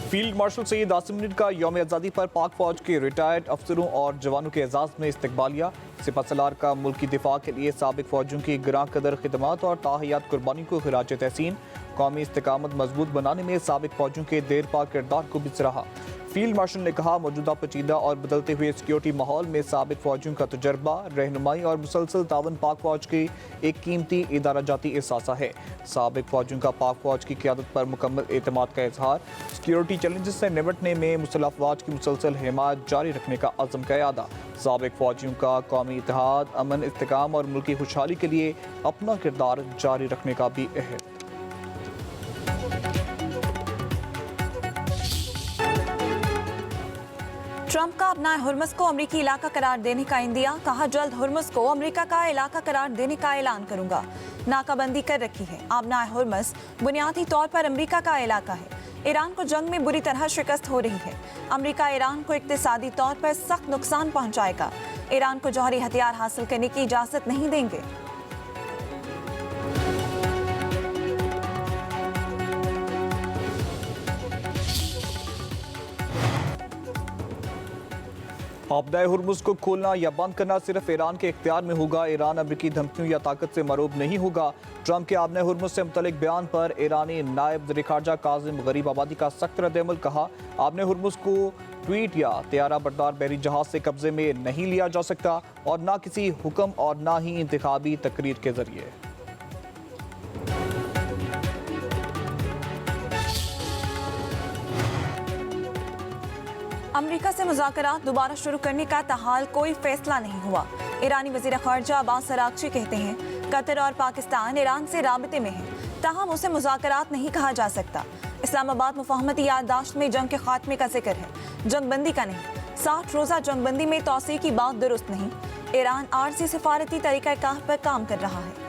Field marshal Saeed Asim Mir का यौम आज़ादी पर पाक फौज के रिटायर्ड अफसरों और जवानों के एजाज़ में इस्तकबालिया। सिपहसालार का मुल्की दिफा के लिए साबिक फौजियों की गिरां कदर खिदमात और ताहियात कुर्बानी को खिराज तहसीन। कौमी इस्तेकामत मजबूत बनाने में साबिक फौजियों के देरपा किरदार को भी सराहा। फील्ड मार्शल ने कहा, मौजूदा पेचीदा और बदलते हुए सिक्योरिटी माहौल में साबिक फौजियों का तजर्बा, रहनुमाई और मुसलसल तावन पाक फौज की एक कीमती इदारा जाती एहसासा है। साबिक फौजियों का पाक फौज की क़यादत पर मुकम्मल एतमाद का इजहार। सिक्योरिटी चैलेंजेस से निपटने में मुसल्लह अफवाज की मुसलसल हिमायत जारी रखने का अज़म का इरादा। साबिक फौजियों का कौमी इत्तेहाद, अमन, इस्तेकाम और मुल्की खुशहाली के लिए अपना किरदार जारी रखने का भी अहद। ट्रंप का अपना हुर्मुज़ को अमरीकी इलाका करार देने का इंदिया। कहा, जल्द हुर्मुज़ को अमरीका का इलाका करार देने का ऐलान करूंगा। नाकाबंदी कर रखी है। आबना हुर्मुज़ बुनियादी तौर पर अमरीका का इलाका है। ईरान को जंग में बुरी तरह शिकस्त हो रही है। अमरीका ईरान को इक्तिसादी तौर पर सख्त नुकसान पहुंचाएगा। ईरान को जौहरी हथियार हासिल करने की इजाजत नहीं देंगे। आबदाए हुर्मुज़ को खोलना या बंद करना सिर्फ ईरान के इख्तियार में होगा। ईरान अमरीकी धमकियों या ताकत से मरूब नहीं होगा। ट्रंप के आबदाए हुर्मुज़ से मुतल्लिक बयान पर ईरानी नायब वज़ीर ख़ारजा काज़िम गरीब आबादी का सख्त रद्द-ए-अमल। कहा, आबदाए हुर्मुज़ को ट्वीट या तैयारा बरदार बहरी जहाज से कब्जे में नहीं लिया जा सकता, और ना किसी हुक्म और ना ही इंतखाबी तकरीर के जरिए। अमरीका से मुज़ाकरात दोबारा शुरू करने का ताहाल कोई फैसला नहीं हुआ। ईरानी वज़ीर ख़ारजा अब्बास अराग़ची कहते हैं, कतर और पाकिस्तान ईरान से राबते में हैं, ताहम उसे मुज़ाकरात नहीं कहा जा सकता। इस्लामाबाद मुफ़ाहमती याददाश्त में जंग के खात्मे का जिक्र है, जंगबंदी का नहीं। 60 रोज़ा जंगबंदी में तौसीक़ की बात दुरुस्त नहीं। ईरान आरज़ी सिफारती तरीक़ाकार पर काम कर रहा है।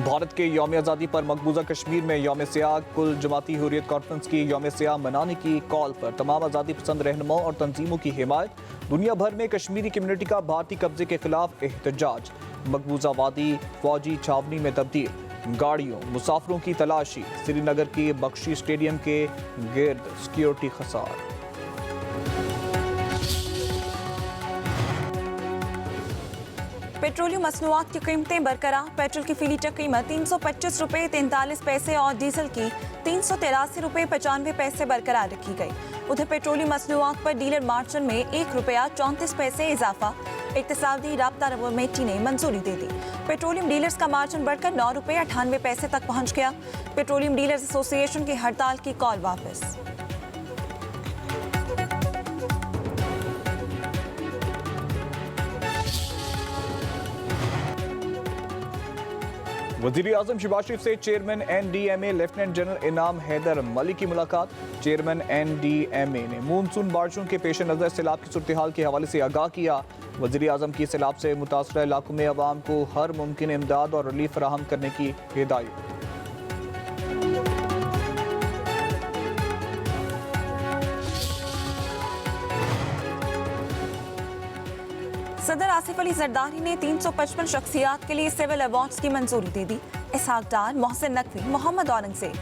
भारत के यौम आज़ादी पर मकबूजा कश्मीर में यौम सियाह कुल जमाती हुर्रियत कॉन्फ्रेंस की यौम सियाह मनाने की कॉल पर तमाम आज़ादी पसंद रहनुमाओं और तंजीमों की हिमायत। दुनिया भर में कश्मीरी कम्युनिटी का भारतीय कब्जे के खिलाफ एहतजाज। मकबूजा वादी फौजी छावनी में तब्दील। गाड़ियों मुसाफरों की तलाशी। श्रीनगर के बख्शी स्टेडियम के गिर्द सिक्योरिटी खसार। पेट्रोलियम मसनूआत की कीमतें बरकरार। पेट्रोल की फी लीटर कीमत 325 रुपये 43 पैसे और डीजल की 383 रुपये 95 पैसे बरकरार रखी गई। उधर पेट्रोलियम मसनूआत पर डीलर मार्जिन में 1 रुपया 34 पैसे इजाफा इक्तिसादी राब्ता कमेटी ने मंजूरी दे दी। पेट्रोलियम डीलर्स का मार्जिन बढ़कर 9 रुपये 98 पैसे तक पहुंच गया। पेट्रोलियम डीलर्स एसोसिएशन की हड़ताल की कॉल वापस। वज़ीर आज़म शहबाज शरीफ से चेयरमैन NDMA लेफ्टिनेंट जनरल इनाम हैदर मलिक की मुलाकात। चेयरमैन NDMA ने मानसून बारिशों के पेश नज़र सैलाब की सूरत हाल के हवाले से आगाह किया। वज़ीर आज़म की सैलाब से मुतासरा इलाकों में अवाम को हर मुमकिन इमदाद और रिलीफ फराहम करने की हिदायत। सदर आसिफ अली जरदारी ने 355 शख्सियात के लिए सिविल अवार्ड्स की मंजूरी दे दी। इसहाक डार, मोहसिन नकवी, मोहम्मद औरंगजेब,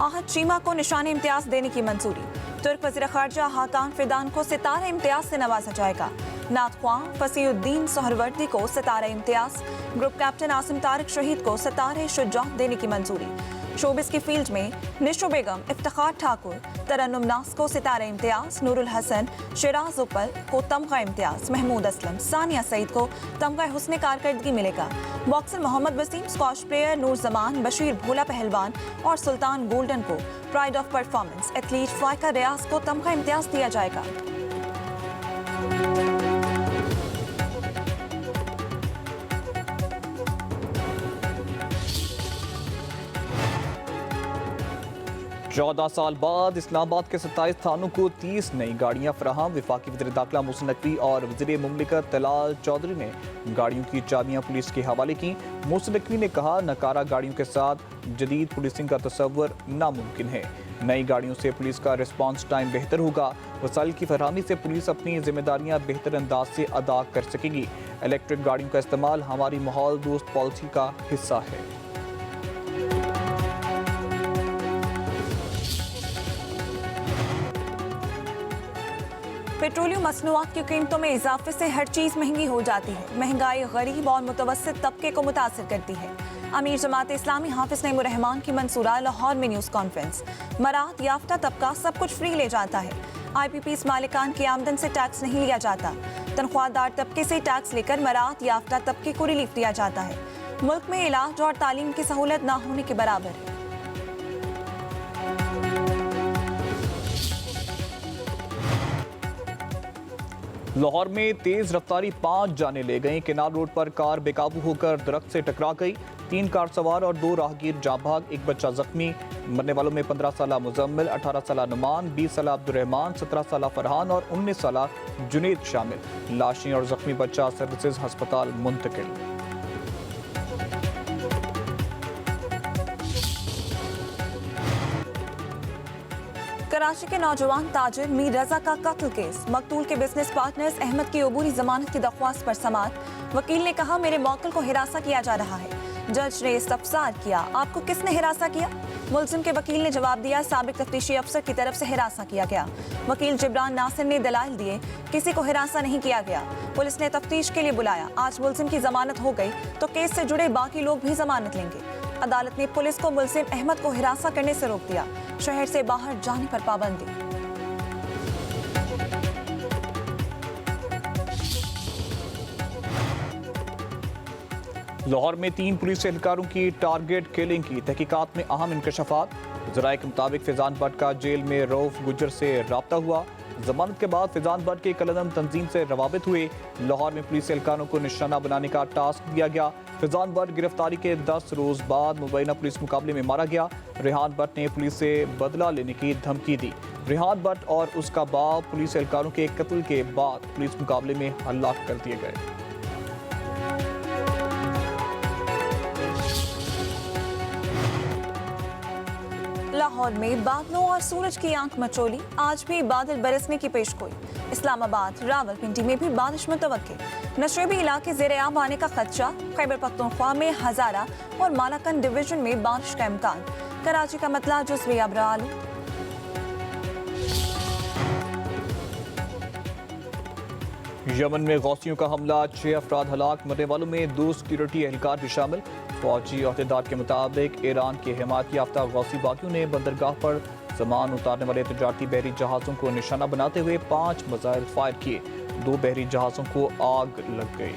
आहद चीमा को निशान इम्तियाज देने की मंजूरी। तुर्क वज़ीर ख़ारजा हाकान फिदान को सितारा इम्तियाज से नवाजा जाएगा। नात ख्वां फसीउद्दीन सोहरवर्दी को सितारा इम्तियाज। ग्रुप कैप्टन आसिम तारिक शहीद को सितारे शुजाअत देने की मंजूरी। शोबिस की फील्ड में निशो बेगम, इफ्तिखार ठाकुर, तरन्नुम नास को सितारा इम्तियाज। नूरुल हसन, शिराज उपल को तमगा इम्तियाज। महमूद असलम, सानिया सईद को तमगा हुस्न कारकर्दगी मिलेगा। Boxer Mohammad Waseem, squash player Noor Zaman, Bashir Bhola पहलवान और सुल्तान गोल्डन को pride of performance. Athlete Faiqa Riaz को तमगा इम्तियाज दिया जाएगा। चौदह साल बाद इस्लामाबाद के 27 थानों को 30 नई गाड़ियां फराहम। वफाकी वज़ीर दाखिला मोहसिन नकवी और वज़ीर मुमलिकत तलाल चौधरी ने गाड़ियों की चाबियां पुलिस के हवाले की। मोहसिन नकवी ने कहा, नकारा गाड़ियों के साथ जदीद पुलिसिंग का तस्वर नामुमकिन है। नई गाड़ियों से पुलिस का रिस्पांस टाइम बेहतर होगा। वसाइल की फरहमी से पुलिस अपनी जिम्मेदारियां बेहतर अंदाज से अदा कर सकेगी। इलेक्ट्रिक गाड़ियों का इस्तेमाल हमारी माहौल दोस्त पॉलिसी का हिस्सा है। पेट्रोलियम मसनूआत की कीमतों में इजाफे से हर चीज़ महंगी हो जाती है। महंगाई गरीब और मुतवस्सित तबके को मुतासिर करती है। अमीर जमात इस्लामी हाफिज नईमुर रहमान की मंसूरा लाहौर में न्यूज़ कॉन्फ्रेंस। मराहत याफ्ता तबका सब कुछ फ्री ले जाता है। IPPs मालिकान की आमदन से टैक्स नहीं लिया जाता। तनख्वाहदार तबके से टैक्स लेकर मराहत याफ्ता तबके को रिलीफ दिया जाता है। मुल्क में इलाज और तालीम की सहूलत ना होने के बराबर है। लाहौर में तेज रफ्तारी 5 जाने ले गई। केनाल रोड पर कार बेकाबू होकर दरख्त से टकरा गई। 3 कार सवार और 2 राहगीर जाँ भाग, एक बच्चा जख्मी। मरने वालों में 15 साला मुजम्मिल, 18 साला नुमान, 20 साला अब्दुर्रहमान, 17 साला फरहान और 19 साला जुनेद शामिल। लाशें और जख्मी बच्चा सर्विसेज अस्पताल मुंतकिल। कराची के नौजवान ताजिर मीर रजा का कत्ल केस। मकतूल के बिजनेस पार्टनर्स अहमद की अबूरी जमानत की दरख्वास्त पर समाअत। वकील ने कहा मेरे मौकल को हिरासा किया जा रहा है। जज ने इस्तफसार किया, आपको किसने हिरासा किया? मुलजिम के वकील ने जवाब दिया, साबिक तफ्तीशी अफसर की तरफ से हिरासा किया गया। वकील जिब्रान नासिर ने दलाइल दिए, किसी को हिरासा नहीं किया गया। पुलिस ने तफ्तीश के लिए बुलाया। आज मुलजिम की जमानत हो गई तो केस से जुड़े बाकी लोग भी जमानत लेंगे। अदालत ने पुलिस को मुलजिम अहमद को हिरासा करने से रोक दिया। शहर से बाहर जाने पर पाबंदी। लाहौर में 3 पुलिस एहलकारों की टारगेट किलिंग की तहकीकात में अहम इंकशाफात। ज़राए के मुताबिक फैजान भट्ट का जेल में रऊफ गुजर से रब्ता हुआ। जमानत के बाद फैजान भट्ट के कलदम तंजीम से रवाबित हुए। लाहौर में पुलिस एहलकारों को निशाना बनाने का टास्क दिया गया। फैजान भट्ट गिरफ्तारी के 10 रोज बाद मुबैना पुलिस मुकाबले में मारा गया। रेहान भट्ट ने पुलिस से बदला लेने की धमकी दी। रेहान भट्ट और उसका बाप पुलिस एहलकारों के कत्ल के बाद पुलिस मुकाबले में हलाक कर दिए गए। लाहौर में बादलों और सूरज की आंख मचोली। आज भी बादल बरसने की पेशगोई। इस्लामाबाद, रावलपिंडी में भी बारिश मुतवक्के। नशेबी इलाके ज़ेर-ए-आब आने का खदशा। खैबर पख्तूनख्वा में हजारा और मालाकन डिवीजन में बारिश का इम्कान। कराची का मतला जुज़वी अब्रालू। यमन में गौसियों का हमला, 6 अफराद हलाक। मरने वालों में 2 सिक्योरिटी एहलकार भी शामिल। फौजी अहदेदार के मुताबिक ईरान के हिमायत याफ्ता गौसी बागियों ने बंदरगाह पर सामान उतारने वाले तजारती बहरी जहाज़ों को निशाना बनाते हुए 5 मिसाइल फायर किए। 2 बहरी जहाज़ों को आग लग गई।